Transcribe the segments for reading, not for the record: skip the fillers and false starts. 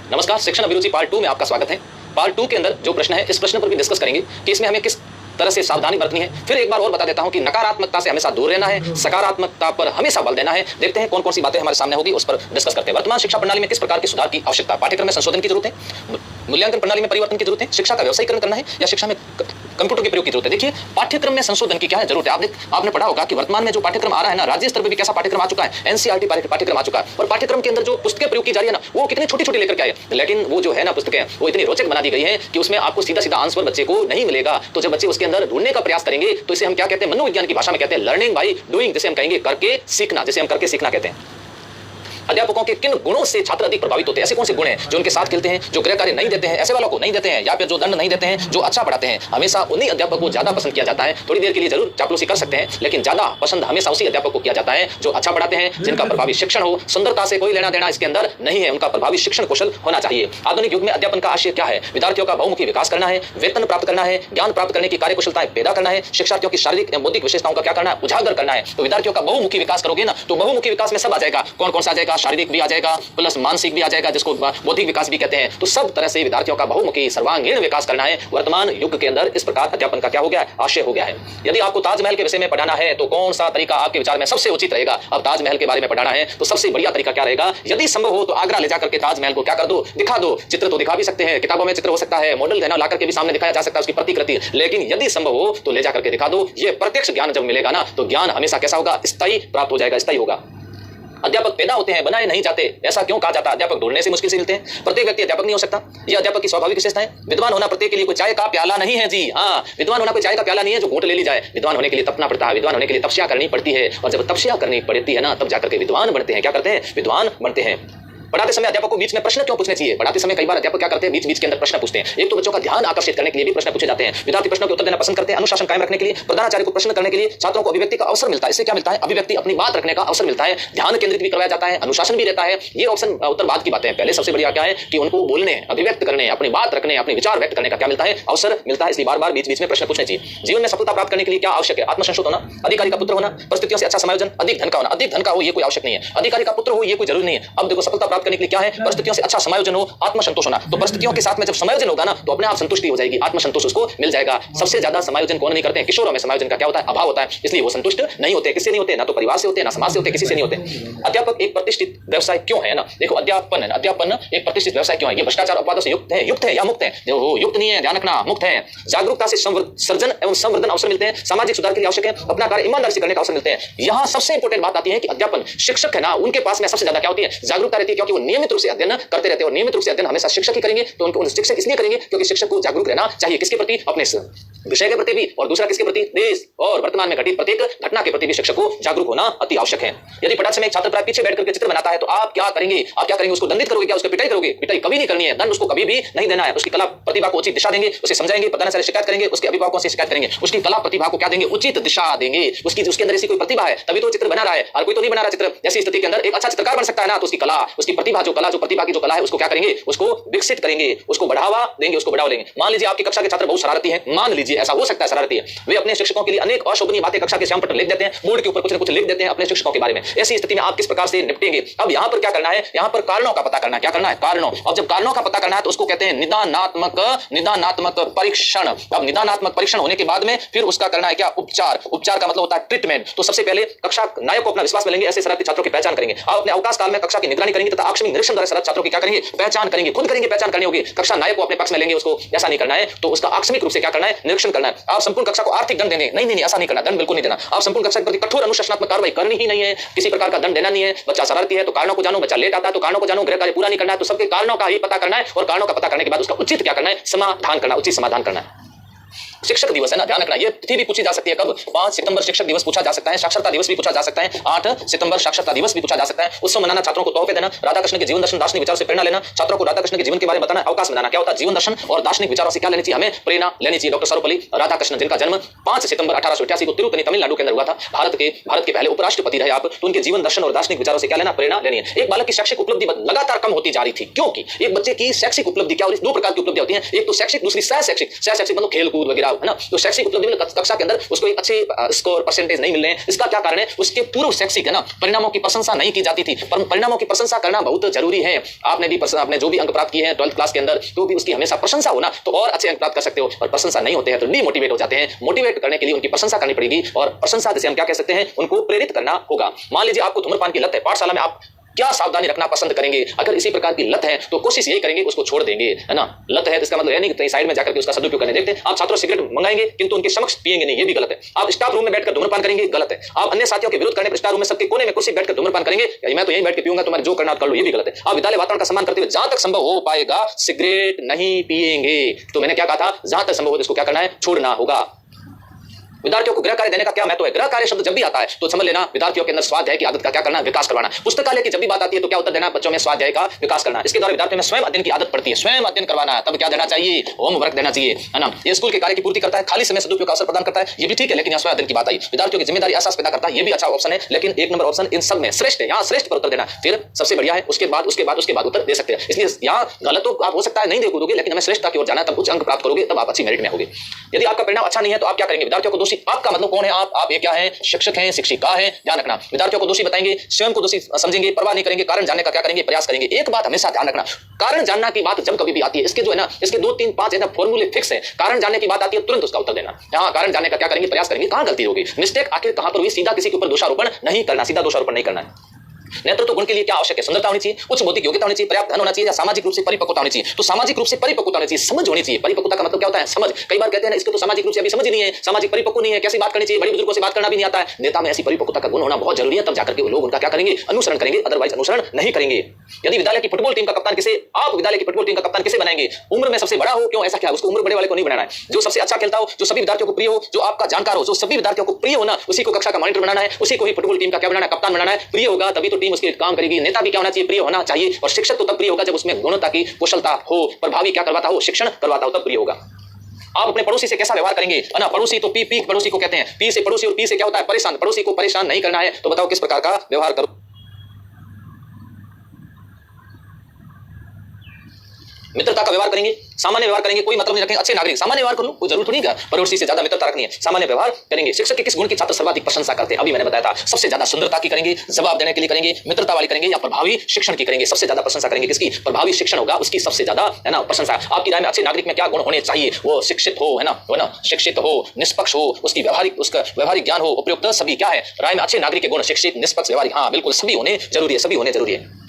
नमस्कार, शिक्षण अभिरुचि पार्ट 2 में आपका स्वागत है। पार्ट 2 के अंदर जो प्रश्न है, इस प्रश्न पर भी डिस्कस करेंगे कि इसमें हमें किस तरह से सावधानी बरतनी है। फिर एक बार और बता देता हूं कि नकारात्मकता से हमेशा दूर रहना है, सकारात्मकता पर हमेशा बल देना है। देखते हैं कौन कौन सी बातें हमारे सामने होगी, उस पर डिस्कस करते हैं। वर्तमान शिक्षा प्रणाली में किस प्रकार के सुधार की आवश्यकता, पाठ्यक्रम में संशोधन की जरूरत है, मूल्यांकन प्रणाली में परिवर्तन की जरूरत है, शिक्षा का व्यवसायीकरण करना है या शिक्षा में कंप्यूटर के प्रयोग की जरूरत है। देखिए, पाठ्यक्रम में संशोधन की क्या है जरूरत है। आपने पढ़ा होगा कि वर्तमान में जो पाठ्यक्रम आ रहा है ना, राज्य स्तर पर भी कैसा पाठ्यक्रम आ चुका है, एनसीईआरटी पाठ्यक्रम आ चुका है। और पाठ्यक्रम के अंदर जो पुस्तकें प्रयोग की जा रही है ना, वो कितनी छोटी छोटी लेकर के आए, लेकिन वो जो है ना पुस्तकें, वो इतनी रोचक बना दी गई है कि उसमें आपको सीधा सीधा आंसर बच्चे को नहीं मिलेगा। तो जब बच्चे उसके अंदर ढूंढने का प्रयास करेंगे तो इसे हम क्या कहते हैं, मनोविज्ञान की भाषा में कहते हैं लर्निंग बाय डूइंग, जिसे हम कहेंगे करके सीखना, जिसे हम करके सीखना कहते हैं। अध्यापकों के किन गुणों से छात्र अधिक प्रभावित होते हैं, ऐसे कौन से गुण हैं जो उनके साथ खेलते हैं, जो गृह कार्य नहीं देते हैं, ऐसे वालों को नहीं देते हैं, या फिर जो दंड नहीं देते हैं, जो अच्छा पढ़ाते हैं, हमेशा उन्हीं अध्यापक को ज्यादा पसंद किया जाता है। थोड़ी देर के लिए जरूर चापलूसी कर सकते हैं, लेकिन ज्यादा पसंद हमेशा उसी अध्यापक को किया जाता है जो अच्छा पढ़ाते हैं, जिनका प्रभावी शिक्षण हो। सुंदरता से कोई लेना देना इसके अंदर नहीं है, उनका प्रभावी शिक्षण कौशल होना चाहिए। आधुनिक युग में अध्यापन का आशय क्या है? विद्यार्थियों का बहुमुखी विकास करना है, वेतन प्राप्त करना है, ज्ञान प्राप्त करने की कार्यकुशलताएं पैदा करना है, शिक्षार्थियों की शारीरिक एवं बौद्धिक विशेषताओं का क्या करना है, उजागर करना है। तो विद्यार्थियों का बहुमुखी विकास करोगे ना, तो बहुमुखी विकास में सब आ जाएगा। कौन कौन सा आ जाएगा? शारीरिक भी आ जाएगा, प्लस मानसिक भी आ जाएगा, जिसको बौद्धिक विकास भी कहते हैं। तो सब तरह से विद्यार्थियों का बहुमुखी सर्वांगीण विकास करना है। वर्तमान युग के अंदर इस प्रकार अध्यापन का क्या हो गया है, आशय हो गया है। यदि आपको ताजमहल के विषय में पढ़ाना है तो कौन सा तरीका आपके विचार में सबसे उचित रहेगा? अब ताजमहल के बारे में पढ़ाना है तो सबसे बढ़िया तरीका क्या रहेगा? यदि संभव हो तो आगरा ले जाकर के ताजमहल को क्या कर दो, दिखा दो। चित्र तो दिखा भी सकते हैं, किताबों में चित्र हो सकता है, मॉडल ला करके भी सामने दिखाया जा सकता है उसकी प्रतिकृति, लेकिन यदि संभव हो तो ले जाकर के दिखा दो। ये प्रत्यक्ष ज्ञान जब मिलेगा ना, तो ज्ञान हमेशा कैसा होगा, स्थायी प्राप्त हो जाएगा, स्थायी होगा। अध्यापक पैदा होते हैं, बनाए नहीं जाते, ऐसा क्यों कहा जाता है? अध्यापक ढूंढने से मुश्किल से मिलते हैं। प्रत्येक व्यक्ति अध्यापक नहीं हो सकता, यह अध्यापक की स्वाभाविक विशेषता है। विद्वान होना प्रत्येक के लिए कोई चाय का प्याला नहीं है जी। हाँ, विद्वान होना कोई चाय का प्याला नहीं है जो घूंट ले ली जाए। विद्वान होने के लिए तपना पड़ता है, विद्वान होने के लिए तपस्या करनी पड़ती है, और जब तपस्या करनी पड़ती है ना, तब जाकर के विद्वान बनते हैं। क्या करते हैं? विद्वान बनते हैं। पढ़ाते समय अध्यापक को बीच में प्रश्न क्यों पूछने चाहिए? पढ़ाते समय कई बार अध्यापक क्या करते हैं, बीच बीच के अंदर प्रश्न पूछते हैं। एक तो बच्चों का ध्यान आकर्षित करने के लिए भी प्रश्न पूछे जाते हैं। विद्यार्थी प्रश्नों के उत्तर देना पसंद करते हैं, अनुशासन कायम रखने के लिए, प्रधानाचार्य को प्रश्न करने के लिए छात्रों को अभिव्यक्ति का अवसर मिलता है। इससे क्या मिलता है? अभिव्यक्ति, अपनी बात रखने का अवसर मिलता है, ध्यान केंद्रित भी करवाया जाता है, अनुशासन भी रहता है। ये ऑप्शन उत्तर बाद की बातें हैं। पहले सबसे बढ़िया क्या है कि उनको बोलने, अभिव्यक्त करने, अपनी बात रखने, अपने विचार व्यक्त करने का क्या मिलता है, अवसर मिलता है। इसलिए बार बार बीच बीच में प्रश्न पूछने चाहिए। जीवन में सफलता प्राप्त करने के लिए क्या आवश्यक है? आत्मसंतोष होना, अधिकारी का पुत्र होना, परिस्थितियों से अच्छा समायोजन, अधिक धन का होना। अधिक धन का हो ये कोई आवश्यक नहीं है, अधिकारी का पुत्र हो ये कोई जरूरी नहीं है। अब देखो, सफलता प्राप्त करने के लिए क्या है? परिस्थितियों से अच्छा समायोजन हो, आत्मसंतोष होना। तो परिस्थितियों के साथ में जब समायोजन होगा ना, तो अपने आप संतुष्टि हो जाएगी, आत्मसंतोष उसको मिल जाएगा। सबसे ज्यादा समायोजन कौन नहीं करते हैं? किशोरों में समायोजन का क्या होता है? अभाव होता है, इसलिए वो संतुष्ट नहीं होते। किससे नहीं होते? ना तो परिवार से होते, ना समाज से होते, किसी से नहीं होते। अध्यापक एक प्रतिष्ठित व्यवसाय क्यों है ना? देखो, अध्यापन एक प्रतिष्ठित व्यवसाय क्यों है? ये भ्रष्टाचार अपवादों से युक्त है या मुक्त है? देखो, युक्त नहीं है, ध्यान रखना, मुक्त है। जागरूकता से सर्जन एवं संवर्धन अवसर मिलते हैं, सामाजिक सुधार के लिए आवश्यक है, अपना कार्य ईमानदारी से करने का अवसर मिलते हैं। यहाँ सबसे इंपॉर्टेंट बात आती है कि अध्यापन शिक्षक है ना, उनके पास में सबसे ज्यादा क्या होती है? जागरूकता रहती है, क्योंकि वो नियमित रूप से अध्ययन करते रहते हैं, और नियमित रूप से अध्ययन हमेशा शिक्षक ही करेंगे। तो उनको शिक्षक इसलिए करेंगे क्योंकि शिक्षक को जागरूक रहना चाहिए। किसके प्रति? अपने विषय के प्रति भी, और दूसरा किसके प्रति? देश और वर्तमान में घटित प्रत्येक घटना के प्रति भी शिक्षक को जागरूक होना अति आवश्यक है। यदि पढ़ाते समय एक छात्र पीछे बैठ करके चित्र बनाता है तो आप क्या करेंगे? उसको दंडित करोगे क्या? उसको पिटाई करोगे? पिटाई कभी नहीं करनी है, दंड उसको कभी भी नहीं देना है। उसकी कला प्रतिभा को उचित दिशा देंगे, उसे समझाएंगे, प्रधानाचार्य से शिकायत करेंगे, उसके अभिभावकों से शिकायत करेंगे, उसकी कला प्रतिभा को क्या देंगे? उचित दिशा देंगे। उसके अंदर ऐसी कोई प्रतिभा है तभी तो चित्र बना रहा है, और कोई तो नहीं बना रहा चित्र। ऐसी स्थिति के अंदर एक अच्छा चित्रकार बन सकता है ना, तो उसकी कला, उसकी प्रतिभा, जो प्रतिभा की जो कला है, उसको क्या करेंगे? उसको विकसित करेंगे, उसको बढ़ावा देंगे, उसको बढ़ावा देंगे। मान लीजिए आपकी कक्षा के छात्र बहुत शरारती हैं, मान लीजिए ऐसा हो सकता है शरारती है, वे अपने शिक्षकों के लिए अनेक अशोभनीय बातें कक्षा के श्यामपट्ट लिख देते हैं, बोर्ड के ऊपर कुछ न कुछ लिख देते हैं अपने शिक्षकों के बारे में। ऐसी स्थिति में आप किस प्रकार से निपटेंगे? अब यहाँ पर क्या करना है? यहाँ पर कारणों का पता करना है। क्या करना है? कारणों। अब जब कारणों का पता करना है तो उसको कहते हैं निदानात्मक परीक्षण। अब निदानात्मक परीक्षण होने के बाद में फिर उसका करना है क्या? उपचार। उपचार का मतलब होता है ट्रीटमेंट। तो सबसे पहले कक्षा नायक को अपना विश्वास में लेंगे, ऐसे शरारती छात्रों की पहचान करेंगे। आप अपने अवकाश काल में कक्षा की निगरानी करेंगे तथा आकस्मिक निरीक्षण द्वारा शरारती छात्रों की क्या करेंगे? पहचान करेंगे, खुद करेंगे, पहचान करनी होगी। कक्षा नायक को अपने पक्ष में लेंगे, उसको ऐसा नहीं करना है, तो उसका आकस्मिक रूप से क्या करना है? निरीक्षण करना है। आप संपूर्ण कक्षा को आर्थिक दंड देंगे? नहीं, ऐसा नहीं करना, दंड बिल्कुल नहीं देना। आप संपूर्ण कक्षा के प्रति कठोर अनुशासनात्मक कार्रवाई करनी ही नहीं है, किसी प्रकार का दंड देना नहीं है। बच्चा शरारती है तो कारणों को जानो, बच्चा लेट आता है तो कारणों को जानो, गृह कार्य पूरा नहीं करना है तो सबके कारणों का ही पता करना है, और कारणों का पता करने के बाद उसका उचित क्या करना है? समाधान करना, उचित समाधान करना है। शिक्षक दिवस है ना, ध्यान रखना, ये तिथि भी पूछी जा सकती है। कब? 5 सितंबर शिक्षक दिवस पूछा जा सकता है, साक्षरता दिवस भी पूछा जा सकता है, 8 सितंबर साक्षरता दिवस भी पूछा जा सकता है। उत्सव मनाना, छात्रों को तोहफे देना, राधा कृष्ण के जीवन दर्शन दार्शनिक विचारों से प्रेरणा लेना, छात्रों को राधा कृष्ण के जीवन के बारे में बताना, अवकाश बनाना। क्या होता है? जीवन दर्शन और दार्शनिक विचारों से क्या लेनी चाहिए? हमें प्रेरणा लेनी चाहिए। डॉक्टर सर्वपल्ली राधाकृष्णन, जिनका जन्म 5 सितंबर 1888 को तिरुपति तमिलनाडु के अंदर हुआ था, भारत के पहले उपराष्ट्रपति रहे आप, तो उनके जीवन दर्शन और दार्शनिक विचारों से क्या लेना? प्रेरणा लेनी है। एक बालक की शैक्षिक उपलब्धि लगातार कम होती जा रही थी, क्योंकि एक बच्चे की शैक्षिक उपलब्धि क्या? दो प्रकार की उपलब्धि होती है, एक तो शैक्षिक, दूसरी सह शैक्षिक। सह शैक्षिक मतलब खेल कूद वगैरह, बचाव, है ना। तो शैक्षिक उपलब्धि में कक्षा के अंदर उसको एक अच्छे स्कोर परसेंटेज नहीं मिल रहे हैं। इसका क्या कारण है? उसके पूर्व शैक्षिक, है ना, परिणामों की प्रशंसा नहीं की जाती थी। परिणामों की प्रशंसा करना बहुत जरूरी है। आपने भी आपने जो भी अंक प्राप्त किए हैं 12th क्लास के अंदर, तो भी उसकी हमेशा प्रशंसा हो ना, तो और अच्छे अंक प्राप्त कर सकते हो। और प्रशंसा नहीं होते हैं तो डीमोटिवेट हो जाते हैं। मोटिवेट करने के लिए उनकी प्रशंसा करनी पड़ेगी, और प्रशंसा जैसे हम क्या कह सकते हैं, उनको प्रेरित करना होगा। मान लीजिए आपको धूम्रपान की लत है, पाठशाला में आप क्या सावधानी रखना पसंद करेंगे? अगर इसी प्रकार की लत है तो कोशिश यही करेंगे उसको छोड़ देंगे, है ना। लत है तो इसका मतलब है नहीं कि साइड में जाकर के उसका सदुपयोग करने। देखते हैं आप छात्रों सिगरेट मंगाएंगे किंतु उनके समक्ष पिएंगे नहीं, ये भी गलत है। आप स्टाफ रूम में बैठकर धूम्रपान करेंगे, गलत है। आप अन्य साथियों के विरोध करने पर स्टाफ रूम में सबके कोने में कुर्सी बैठकर धूम्रपान करेंगे, मैं तो यहीं बैठ के पीऊंगा, तुम्हारे जो करना कर लो, ये भी गलत है। आप विद्यालय वातावरण का सम्मान करते हुए जहां तक संभव हो पाएगा सिगरेट नहीं पिएंगे। तो मैंने क्या कहा था, जहां तक संभव हो इसको क्या करना है, छोड़ना होगा। विद्यार्थियों को गृह कार्य देने का क्या महत्व है? गृह कार्य शब्द जब भी आता है तो समझ लेना विद्यार्थियों के अंदर स्वाध्याय की आदत का क्या करना है, विकास करवाना। पुस्तकालय की जब भी बात आती है तो क्या उत्तर देना, बच्चों में स्वाध्याय का विकास करना। इसके द्वारा विद्यार्थियों में स्वयं अध्ययन की आदत पड़ती है, स्वयं अध्ययन करवाना है। तब क्या देना चाहिए, होमवर्क देना चाहिए, है ना। ये स्कूल के कार्य की पूर्ति करता है, खाली समय सदुपयोग का अवसर प्रदान करता है, ये भी ठीक है। लेकिन यहाँ स्वयं अध्ययन की बात आई, विद्यार्थियों की जिम्मेदारी एहसास पैदा करता है, ये भी अच्छा ऑप्शन है। लेकिन एक नंबर ऑप्शन इन सब में श्रेष्ठ है, यहाँ श्रेष्ठ पर उत्तर देना फिर सबसे बढ़िया है। उसके बाद उत्तर दे सकते हैं। इसलिए यहाँ गलत तो आप हो सकता है नहीं दे दोगे, लेकिन हमें श्रेष्ठता की ओर जाना है, तब उच्च अंक प्राप्त करोगे, तब आप अच्छी मेरिट में होगे। यदि आपका परिणाम अच्छा नहीं है तो आप क्या करेंगे, विद्यार्थियों को दोषी, आपका मतलब कौन है, आप ये क्या है, शिक्षक हैं, शिक्षिका हैं, ध्यान रखना। विद्यार्थियों को दोषी बताएंगे, स्वयं को दोषी समझेंगे, परवाह नहीं करेंगे, कारण जानने का क्या करेंगे, प्रयास करेंगे। एक बात हमेशा ध्यान रखना, कारण जानना की बात जब कभी भी आती है, इसके जो है ना, इसके 2 3 5 है ना फॉर्मूले फिक्स है। कारण जानने की बात आती है तुरंत उसका उत्तर देना। यहाँ कारण जानने का क्या करेंगे, प्रयास करेंगे, कहां गलती होगी, मिस्टेक आखिर कहां पर हुई, सीधा किसी के ऊपर दोषारोपण नहीं करना, सीधा दोषारोपण नहीं करना है। नेतृत्व गुण के लिए क्या आवश्यक है, सुंदरता होनी चाहिए, उच्च बौद्धिक योग्यता होनी चाहिए, पर्याप्त धन होना चाहिए, या सामाजिक रूप से परिपक्वता होनी चाहिए। तो सामाजिक रूप से परिपक्वता होनी चाहिए, समझ होनी चाहिए। परिपक्वता का मतलब क्या होता है, समझ। कई बार कहते हैं ना, इसको तो सामाजिक रूप से अभी समझ ही नहीं है, सामाजिक परिपक्व नहीं है, कैसी बात करनी चाहिए, बड़े बुजुर्गों से बात करना भी नहीं आता है। नेता में ऐसी परिपक्वता का गुण होना बहुत जरूरी है, तब जाकर के लोग उनका क्या करेंगे, अनुसरण करेंगे, अदरवाइज अनुसरण नहीं करेंगे। यदि विद्यालय की फुटबॉल टीम का कप्तान किसे, आप विद्यालय की फुटबॉल टीम का कप्तान किसे बनाएंगे, उम्र में सबसे बड़ा हो, क्यों ऐसा क्या, उसको उम्र बड़े वाले को नहीं बनाना है। जो सबसे अच्छा खेलता हो, जो सभी विद्यार्थियों को प्रिय हो, जो आपका जानकार हो, जो सभी विद्यार्थियों को प्रिय हो ना, उसी को कक्षा का मॉनिटर बनाना है, उसी को ही फुटबॉल टीम का क्या बनाना है, कप्तान बनाना है। प्रिय होगा तभी तो टीम उसके काम करेगी। नेता भी क्या होना चाहिए, प्रिय होना चाहिए। और शिक्षक तो तब प्रिय होगा जब उसमें गुणवत्ता की कुशलता हो, प्रभावी क्या करवाता हो, शिक्षण करवाता हो, तब प्रिय होगा। आप अपने पड़ोसी से कैसा व्यवहार करेंगे, है ना। पड़ोसी तो पी पड़ोसी को कहते हैं, पी से पड़ोसी, और पी से क्या होता है, परेशान। पड़ोसी को परेशान नहीं करना है, तो बताओ किस प्रकार का व्यवहार करो। मित्रता का व्यवहार करेंगे, सामान्य व्यवहार करेंगे, कोई मतलब नहीं रखेंगे, अच्छे नागरिक, सामान्य व्यवहार कर लो, कोई जरूरत नहीं है पड़ोसी से ज्यादा मित्रता रखनी है, सामान्य व्यवहार करेंगे। शिक्षक के किस गुण की छात्र सर्वाधिक प्रशंसा करते हैं, अभी मैंने बताया था, सबसे ज्यादा सुंदरता की करेंगे, जवाब देने के लिए करेंगे, मित्रता वाली करेंगे, या प्रभावी शिक्षण की करेंगे। सबसे ज्यादा प्रशंसा करेंगे किसकी, प्रभावी शिक्षण होगा उसकी सबसे ज्यादा, है ना, प्रशंसा। आपकी राय में अच्छे नागरिक में क्या गुण होने चाहिए, वो शिक्षित हो, है ना, शिक्षित हो, निष्पक्ष हो, उसका व्यवहारिक ज्ञान हो, उपयुक्त, सभी क्या है राय में अच्छे नागरिक के गुण, शिक्षित, निष्पक्ष, व्यवहारिक, हाँ बिल्कुल सभी होने जरूरी है, सभी होने जरूरी है।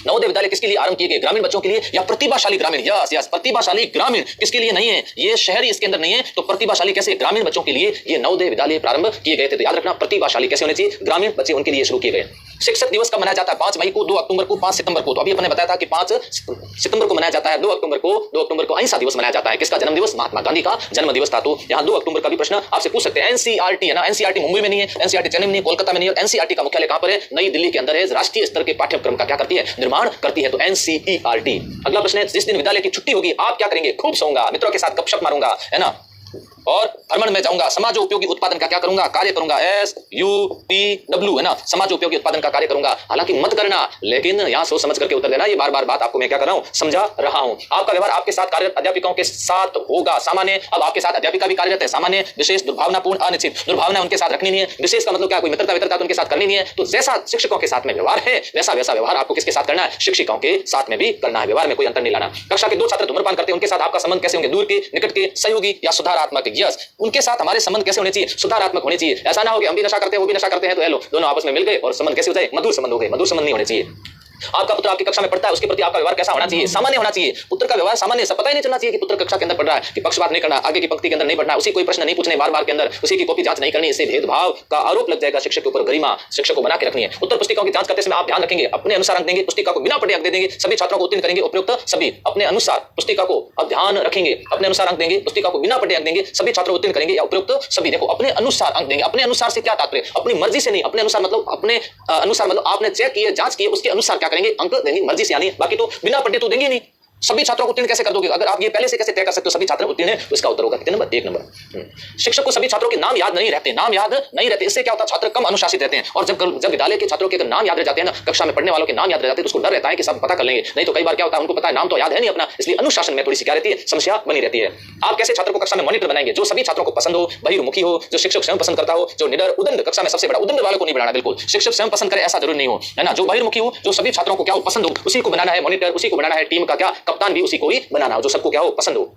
नवोदय विद्यालय किसके लिए आरंभ किए गए, ग्रामीण बच्चों के लिए या प्रतिभाशाली ग्रामीण, यस प्रतिभाशाली ग्रामीण किसके लिए नहीं है, ये शहरी इसके अंदर नहीं है, तो प्रतिभाशाली कैसे, ग्रामीण बच्चों के लिए ये नवोदय विद्यालय प्रारंभ किए गए थे। तो याद रखना प्रतिभाशाली कैसे होने चाहिए, ग्रामीण बच्चे, उनके लिए शुरू किए गए। शिक्षक दिवस कब मनाया जाता है, 5 मई को, 2 अक्टूबर को, 5 सितंबर को। तो अभी अपने बताया था कि 5 सितंबर को मनाया जाता है, 2 अक्टूबर को अहिंसा दिवस मनाया जाता है। किसका जन्म दिवस, महात्मा गांधी का जन्म दिवस था। तो यहाँ 2 अक्टूबर का भी प्रश्न आपसे पूछ सकते हैं। एनसीईआरटी है ना, एनसीईआरटी मुंबई में नहीं है, एनसीईआरटी चेन्नई में नहीं है, कोलकाता में नहीं है। एनसीईआरटी का मुख्यालय कहां पर है, नई दिल्ली के अंदर है। राष्ट्रीय स्तर के पाठ्यक्रम का क्या करती है, निर्माण करती है, तो एनसीईआरटी। अगला प्रश्न है, जिस दिन विद्यालय की छुट्टी होगी आप क्या करेंगे, खूब सोऊंगा, मित्रों के साथ गपशप मारूंगा, है ना, और भ्रमण में जाऊंगा, समाज उपयोगी उत्पादन का क्या करूंगा, कार्य करूंगा, SUPW, है ना, समाज उपयोगी उत्पादन का कार्य करूंगा। हालांकि मत करना, लेकिन यहां सोच समझ करके उत्तर देना। ये बार बार बात आपको मैं क्या कर रहा हूं, समझा रहा हूं। आपका व्यवहार आपके साथ कार्यरत अध्यापिकाओं के साथ होगा, सामान्य। अब आपके साथ अध्यापिका भी कार्यरत है, सामान्य, विशेष, दुर्भावनापूर्ण, अनिश्चित। दुर्भावना उनके साथ रखनी नहीं है, विशेष का मतलब क्या, कोई मित्रता तो उनके साथ करनी नहीं है। तो जैसा शिक्षकों के साथ में व्यवहार है, वैसा व्यवहार आपको किसके साथ करना है, शिक्षिकाओं के साथ में भी करना है। व्यवहार में कोई अंतर नहीं लाना। कक्षा के 2 छात्र धूम्रपान करते हैं, उनके साथ आपका संबंध कैसे होंगे, दूर के, निकट के, सहयोगी या सुधारात्मक, यस, उनके साथ हमारे संबंध कैसे होने चाहिए, सुधारात्मक होने चाहिए। ऐसा ना हो कि हम भी नशा करते हैं, वो भी नशा करते हैं, तो हेलो दोनों आपस में मिल गए और संबंध कैसे हो जाए, मधुर संबंध हो गए। मधुर संबंध नहीं होने चाहिए। आपका पुत्र आपकी कक्षा में पढ़ता है, उसके प्रति आपका व्यवहार कैसा होना चाहिए, सामान्य होना चाहिए। पुत्र का व्यवहार सामान्य, सब पता ही नहीं चलना चाहिए कि पुत्र कक्षा के अंदर पढ़ रहा है, कि पक्षपात नहीं करना, आगे की पंक्ति के अंदर नहीं पढ़ना, उसी कोई प्रश्न नहीं पूछने बार बार के अंदर, उसी की कॉपी जांच नहीं करनी, इससे भेदभाव का आरोप लग जाएगा शिक्षक के ऊपर। गरिमा शिक्षक को बना के रखनी है। उत्तर पुस्तिकाओं की जांच करते समय आप ध्यान रखेंगे, अपने अनुसार अंक देंगे, पुस्तिका को बिना पढ़े अंक दे देंगे, सभी छात्रों को उत्तीर्ण करेंगे, उपयुक्त सभी अपने अनुसार पुस्तिका को, अब ध्यान रखेंगे, अपने अनुसार अंक देंगे, पुस्तिका को बिना पढ़े अंक देंगे, सभी छात्रों को उत्तीर्ण करेंगे या उपयुक्त सभी। देखो अपने अनुसार अंक देंगे, अपने अनुसार से क्या तात्पर्य, अपनी मर्जी से नहीं, अपने अनुसार मतलब अपने अनुसार मतलब आपने चेक किए, जांच किए, उसके अनुसार क्या करेंगे, अंक देंगे, मर्जी से। यानी बाकी तो बिना पढ़े तो देंगे नहीं, सभी छात्रों को उत्तीर्ण कैसे कर दोगे? अगर आप ये पहले से कैसे तय कर सकते हो सभी छात्र उत्तीर्ण है, तो इसका उत्तर होगा कितने नंबर? 1 नंबर। शिक्षक को सभी छात्रों के नाम याद नहीं रहते, नाम याद नहीं रहते, इससे क्या होता है छात्र कम अनुशासित रहते हैं। और जब विद्यालय के छात्रों के अगर नाम याद रह जाते हैं ना, कक्षा में पढ़ने वालों के नाम याद रह जाते हैं, तो उसको डर रहता है कि सब पता कर लेंगे, नहीं तो कई बार क्या होता है उनको पता है नाम तो याद है नहीं अपना, इसलिए अनुशासन में थोड़ी सी क्या रहती है, समस्या बनी रहती है। आप कैसे छात्रों को कक्षा में मॉनिटर बनाएंगे? जो सभी छात्रों को पसंद हो, बहिर्मुखी हो, जो शिक्षक स्वयं पसंद करता हो, जो निडर उदंड, कक्षा में सबसे बड़ा उदंड वालों को नहीं बनाना, बिल्कुल शिक्षक स्वयं पसंद करे ऐसा जरूरी नहीं हो, है ना। जो बहिर्मुखी हो, जो सभी छात्रों को क्या हो पसंद हो, उसी को बनाना है मॉनिटर, उसी को बनाना है टीम का क्या कप्तान भी उसी को ही बनाना हो, जो सबको क्या हो पसंद हो।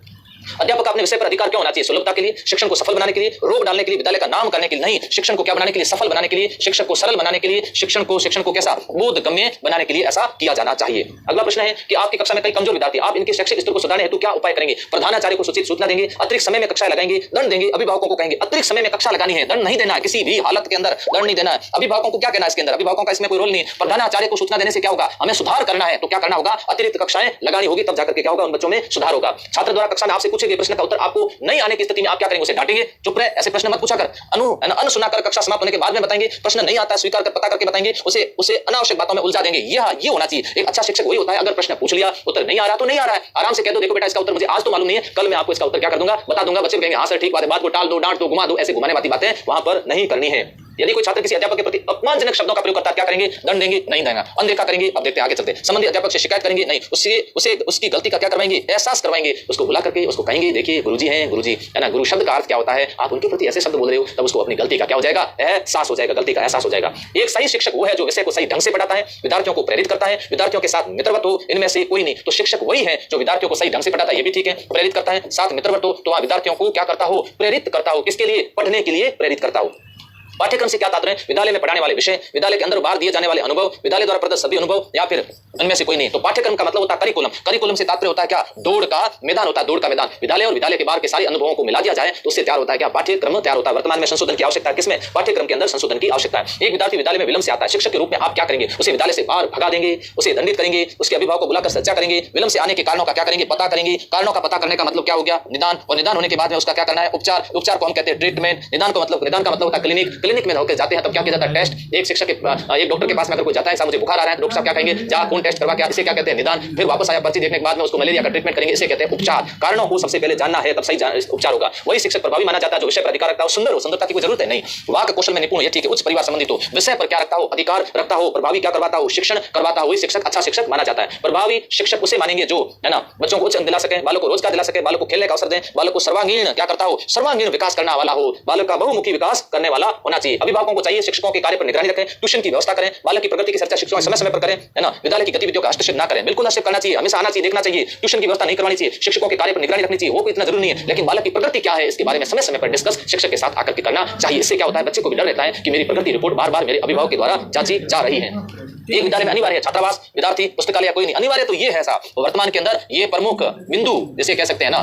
अध्यापक अपने विषय पर अधिकार क्यों होना चाहिए? सुलभता के लिए, शिक्षण को सफल बनाने के लिए, रोक डालने के लिए, विद्यालय का नाम करने के लिए नहीं, शिक्षण को क्या बनाने के लिए? सफल बनाने के लिए, शिक्षक को सरल बनाने के लिए, शिक्षण को कैसा बोधगम्य बनाने के लिए ऐसा किया जाना चाहिए। अगला प्रश्न है कि आपकी कक्षा में कई कमजोर विद्यार्थी, आप इनके शैक्षिक स्तर को सुधारने हेतु क्या उपाय करेंगे? प्रधानाचार्य को सूचित सूचना देंगे, अतिरिक्त समय में कक्षा लगाएंगे, दंड देंगे, अभिभावकों को कहेंगे अतिरिक्त समय में कक्षा लगानी है, दंड नहीं देना है, किसी भी हालत के अंदर दंड नहीं देना है। अभिभावकों को क्या कहना है इसके अंदर? अभिभावकों का इसमें कोई रोल नहीं है। प्रधानाचार्य को सूचना देने से क्या होगा? हमें सुधार करना है, तो क्या करना होगा? अतिरिक्त कक्षाएं लगानी होगी, तब जाकर के क्या होगा? उन बच्चों में सुधार होगा। छात्र द्वारा कक्षा में आपसे पूछे गए प्रश्न का उत्तर आपको नहीं आने की स्थिति में आप क्या करेंगे? उसे डांटेंगे, चुप रहे, ऐसे प्रश्न मत पूछा कर, अनसुना कर कक्षा समाप्त होने के बाद में बताएंगे। प्रश्न नहीं आता स्वीकार कर पता करके बताएंगे, उसे अनावश्यक बातों में उलझा देंगे। ये होना चाहिए। एक अच्छा शिक्षक वही होता है, अगर प्रश्न पूछ लिया उत्तर नहीं आ रहा तो नहीं आ रहा है, आराम से कह दो देखो बेटा इसका उत्तर मुझे आज तो मालूम नहीं है, कल मैं आपको इसका उत्तर क्या कर दूंगा, बता दूंगा। बच्चे कहेंगे हाँ सर ठीक बात है, बात को टाल दो, डांट दो, घुमा दो, ऐसे घुमाने वाली बातें वहां पर नहीं करनी है। यदि कोई छात्र किसी अध्यापक के प्रति अपमानजनक शब्दों का प्रयोग करता है, क्या करेंगे? दंड देंगे, नहीं देंगे, अनदेखा करेंगे। अब देखते हैं आगे चलते, संबंधित अध्यापक से शिकायत करेंगे, नहीं, उसे उसकी गलती का क्या करवाएंगे? एहसास करवाएंगे, उसको बुला करके उसको कहेंगे देखिए गुरुजी हैं, गुरुजी है ना, गुरु शब्द का अर्थ क्या होता है, आप उनके प्रति ऐसे शब्द बोल रहे हो, तब उसको अपनी गलती का क्या हो जाएगा? एहसास हो जाएगा, गलती का एहसास हो जाएगा। एक सही शिक्षक वो है जो विषय को सही ढंग से पढ़ाता है, विद्यार्थियों को प्रेरित करता है, विद्यार्थियों के साथ मित्रवत हो, इनमें से कोई नहीं। तो शिक्षक वही है जो विद्यार्थियों को सही ढंग से पढ़ाता है, ये भी ठीक है, प्रेरित करता है, साथ मित्रवत हो, तो वहां विद्यार्थियों को क्या करता हो? प्रेरित करता हो, किसके लिए? पढ़ने के लिए प्रेरित करता हो। पाठ्यक्रम से क्या तात्पर्य है? विद्यालय में पढ़ाने वाले विषय, विद्यालय के अंदर बाहर दिए जाने वाले अनुभव, विद्यालय द्वारा प्रदत्त सभी अनुभव, या फिर इनमें से कोई नहीं। तो पाठ्यक्रम का मतलब होता है करिकुलम। करिकुलम से तात्पर्य होता है क्या? दौड़ का मैदान होता है, दौड़ का मैदान। विद्यालय और विद्यालय के बाहर के सारे अनुभवों को मिला दिया जाए तो उससे तैयार होता है क्या? पाठ्यक्रम तैयार होता है। वर्तमान में संशोधन की आवश्यकता है, किसमें? पाठ्यक्रम के अंदर संशोधन की आवश्यकता है। एक विद्यार्थी विद्यालय में विलंब से आता है, शिक्षक के रूप में आप क्या करेंगे? उसे विद्यालय से बाहर भगा देंगे, उसे दंडित करेंगे, उसके अभिभावक को बुलाकर चर्चा करेंगे, विलंब से आने के कारणों का क्या करेंगे? पता करेंगे। कारणों का पता करने का मतलब क्या हो गया? निदान। और निदान होने के बाद में उसका क्या करना है? उपचार। उपचार को हम कहते हैं ट्रीटमेंट। निदान का मतलब होता है क्लिनिक। क्लिनिक में होकर जाते हैं तब क्या किया जाता है? टेस्ट। एक शिक्षक एक डॉक्टर के पास में अगर कोई जाता है, मुझे बुखार आ रहा है, डॉक्टर साहब क्या कहेंगे? जा खून टेस्ट करवा के, इसे क्या कहते हैं? निदान। फिर वापस आया, पर्ची देखने के बाद में उसको मलेरिया का ट्रीटमेंट करेंगे, इसे कहते हैं उपचार। कारणों को सबसे पहले जानना है, तब सही उपचार होगा। वही शिक्षक प्रभावी माना जाता है जो विषय पर अधिकार रखता हो, सुंदर हो, सुंदरता की कोई जरूरत है नहीं, वाक कौशल में निपुण, ये ठीक है, उच्च परिवार संबंधित हो, विषय पर क्या रखता हो? अधिकार रखता हो, प्रभावी क्या करवाता हो? शिक्षण करवाता हो, वही शिक्षक अच्छा शिक्षक माना जाता है। प्रभावी शिक्षक उसे मानेंगे जो है ना बच्चों को उच्च अंक दिला सके, बालों को रोजगार दिला सके, बालों को खेलने का अवसर दे, बालों को सर्वांगीण क्या करता हो? सर्वांगीण विकास करने वाला हो, बालक का बहुमुखी विकास करने वाला होना चाहिए। अभिभावकों को चाहिए शिक्षकों के कार्य पर निगरानी रखें, ट्यूशन की व्यवस्था करें, बालक की प्रगति की चर्चा शिक्षकों समय समय पर करें, है ना। विद्यालय की गतिविधियों का हस्तक्षेप ना करें, बिल्कुल हस्तक्षेप करना चाहिए, हमेशा आना चाहिए, देखना चाहिए। ट्यूशन की व्यवस्था नहीं करवानी चाहिए, शिक्षकों के कार्य पर निगरानी रखनी चाहिए, वो इतना जरूरी नहीं है, लेकिन बालक की प्रगति क्या है इसके बारे में समय समय पर डिस्कस शिक्षक के साथ आकर के करना चाहिए। इससे क्या होता है? बच्चे को भी डर रहता है कि मेरी प्रगति रिपोर्ट बार बार मेरे अभिभावक के द्वारा जांची जा रही है। एक विद्यालय में अनिवार्य है छात्रावास, विद्यार्थी पुस्तकालय, कोई नहीं अनिवार्य, तो ये है ऐसा। वर्तमान के अंदर ये प्रमुख बिंदु जिसे कह सकते हैं ना,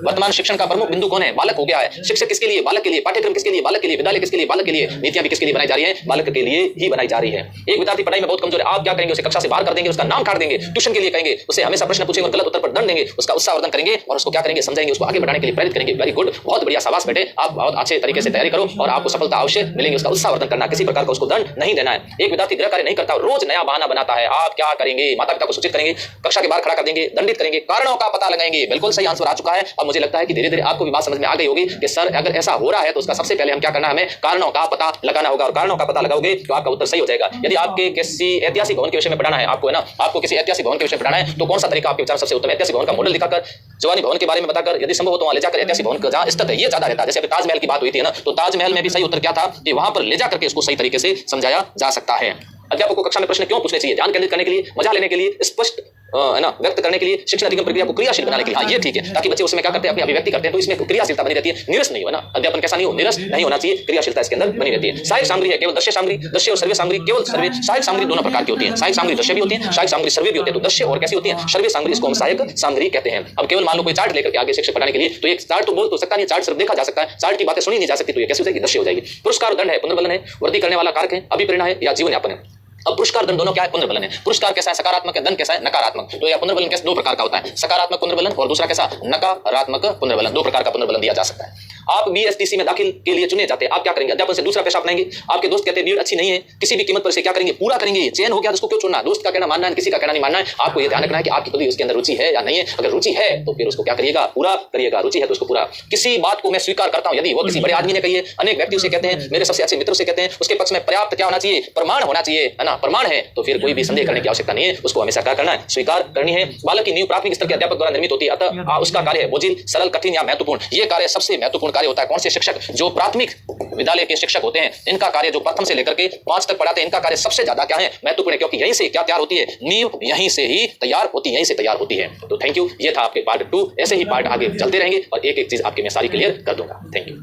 वर्तमान शिक्षण का प्रमुख बिंदु कौन है? बालक हो गया है। शिक्षक किसके लिए? बालक के लिए। पाठ्यक्रम किसके लिए? बालक के लिए। विद्यालय किसके लिए? बालक के लिए। नीतियां भी किसके लिए बनाई जा रही है? बालक के लिए ही बनाई जा रही है। एक विद्यार्थी पढ़ाई में बहुत कमजोर है, आप क्या करेंगे? उसे कक्षा से बाहर कर देंगे, उसका नाम काट देंगे, ट्यूशन के लिए कहेंगे, उसे हमेशा प्रश्न पूछेंगे और गलत उत्तर पर दंड देंगे, उसका उत्साहवर्धन करेंगे और उसको क्या करेंगे? समझाएंगे, उसको आगे बढ़ाने के लिए प्रेरित करेंगे। वेरी गुड, बहुत बढ़िया, शाबाश बेटे, आप बहुत अच्छे तरीके से तैयारी करो और आपको सफलता अवश्य मिलेगी। उसका उत्साहवर्धन करना, किसी प्रकार का उसको दंड नहीं देना है। एक विद्यार्थी गृह कार्य नहीं करता, रोज नया बहाना बनाता है, आप क्या करेंगे? माता पिता को सूचित करेंगे, कक्षा के बाहर खड़ा कर देंगे, दंडित करेंगे, कारणों का पता लगाएंगे। बिल्कुल सही आंसर आ चुका है। अब मुझे लगता है कि धीरे धीरे आपको भी बात समझ में आ गई होगी कि सर अगर ऐसा हो रहा है तो उसका सबसे पहले हम क्या करना है? हमें कारणों का पता लगाना होगा, और कारणों का पता लगाओगे तो आपका उत्तर सही हो जाएगा। यदि आपके किसी ऐतिहासिक भवन के विषय में पढ़ाना है आपको, है ना, आपको किसी ऐतिहासिक भवन के विषय में पढ़ाना है तो कौन सा तरीका आपके विचार सबसे उत्तम? ऐतिहासिक भवन का मॉडल दिखाकर, जवानी भवन के बारे में बताकर, यदि संभव हो तो वहां ले जाकर ऐतिहासिक भवन का जहां स्थित है ये ज्यादा रहता है। जैसे अभी ताजमहल की बात हुई थी ना, तो ताजमहल में भी सही उत्तर क्या था कि वहां पर ले जाकर के इसको सही तरीके से समझाया जा सकता है। अध्यापक को कक्षा में प्रश्न क्यों पूछने चाहिए? ध्यान केंद्रित करने के लिए, मजा लेने के लिए, स्पष्ट है ना व्यक्त करने के लिए, शिक्षण अधिगम प्रक्रिया को क्रियाशील बनाने के लिए। हाँ ये ठीक है, ताकि बच्चे उसमें क्या करते हैं? अपनी अभिव्यक्ति करते हैं, तो इसमें क्रियाशीलता बनी रहती है, नीरस नहीं हो ना। अध्यापन कैसा नहीं हो? नीरस नहीं होना चाहिए, क्रियाशीलता इसके अंदर बनी रहती है। सहायक सामग्री है केवल दृश्य सामग्री, दृश्य और श्रव्य सामग्री, केवल श्रव्य। सहायक सामग्री दोनों प्रकार की होती है, सहायक सामग्री दृश्य भी होती है, सहायक सामग्री श्रव्य भी होती है। तो दृश्य और कैसी होती है? श्रव्य सामग्री, इसको हम सहायक सामग्री कहते हैं। अब केवल मान लो कोई चार्ट लेकर के आगे शिक्षक पढ़ाने के लिए, तो एक चार्ट तो बोल तो सकता नहीं, चार्ट सिर्फ देखा जा सकता है, चार्ट की बातें सुनी नहीं जा सकती, तो ये कैसे हो जाएगी? दृश्य हो जाएगी। पुरस्कार दंड है, पुनर्बलन है, वर्दी करने वाला कारक है, अभिप्रेरणा है या जीवन यापन है? अब पुरस्कार दंड दोनों क्या है? पुनर्बलन है। पुरस्कार कैसा है? सकारात्मक है। दंड कैसा है? नकारात्मक। तो यह पुनर्बलन कैसे दो प्रकार का होता है, सकारात्मक पुनर्बलन और दूसरा कैसा? नकारात्मक पुनर्बलन। दो प्रकार का पुनर्बलन दिया जा सकता है। आप बीएसटीसी में दाखिल के लिए चुने जाते हैं, आप क्या करेंगे? अध्यापन से दूसरा पेशा अपनाएंगे। आपके दोस्त कहते हैं बीएड अच्छी नहीं है, किसी भी कीमत पर इसे क्या करेंगे? पूरा करेंगे। चयन हो गया तो उसको क्यों छोड़ना? दोस्त का कहना मानना है, किसी का कहना नहीं मानना है। आपको ये ध्यान रखना है कि आपकी खुद ही उसके अंदर रुचि है या नहीं है। अगर रुचि है तो फिर उसको क्या करिएगा? पूरा करिएगा। रुचि है तो उसको पूरा। किसी बात को मैं स्वीकार करता हूं, यदि वो किसी बड़े आदमी ने कही है, अनेक व्यक्तियों से कहते हैं, मेरे सबसे अच्छे मित्रों से कहते हैं, उसके पक्ष में पर्याप्त क्या होना चाहिए? प्रमाण होना चाहिए, है ना? प्रमाण है तो फिर कोई भी संदेह करने की आवश्यकता नहीं है। उसको हमेशा क्या करना है? स्वीकार करनी है। बालक की नींव प्राथमिक स्तर के अध्यापक द्वारा निर्मित होती है, अतः उसका कार्य है बोझिल, सरल, कठिन या महत्वपूर्ण। ये कार्य सबसे महत्वपूर्ण कार्य होता है। कौन से शिक्षक? जो प्राथमिक विद्यालय के शिक्षक होते हैं, इनका कार्य जो प्रथम से लेकर के 5 तक पढ़ाते हैं, इनका कार्य सबसे ज्यादा क्या है? महत्वपूर्ण है, क्योंकि यहीं से क्या तैयार होती है? नींव यहीं से ही तैयार होती है, यहीं से तैयार होती है। तो थैंक यू। ये था आपके पार्ट 2। ऐसे ही पार्ट आगे चलते रहेंगे और एक एक चीज आपकी मैं सारी क्लियर कर दूंगा। Thank you.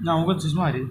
ना, चश्मा आ रही